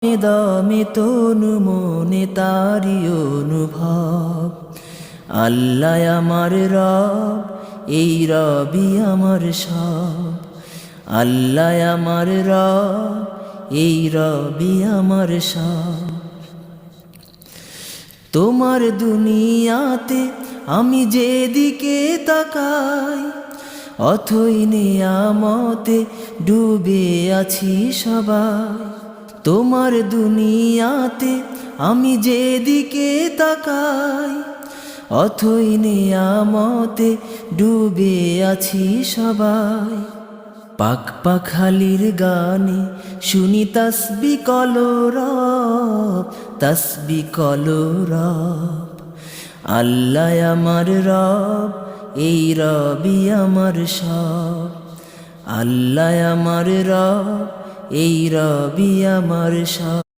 দমে তনু মনে তারি অনুভব। আল্লাহ আমার রব, এই রবি আমার সব। আল্লাহ আমার রব, এই রবি আমার সব। তোমার দুনিয়াতে আমি যেদিকে তাকাই, অথই নিয়ামতে ডুবে আছি সবাই। তোমার দুনিয়াতে আমি যেদিকে তাকাই, অথই নিয়ামতে ডুবে আছি সবাই। পাক পাখালির গানে শুনি তাসবি কলরব, তাসবি কলরব। আল্লাহ আমার রব, এই রবি আমার সব। আল্লাহ আমার রব, এই রবি আমার সব।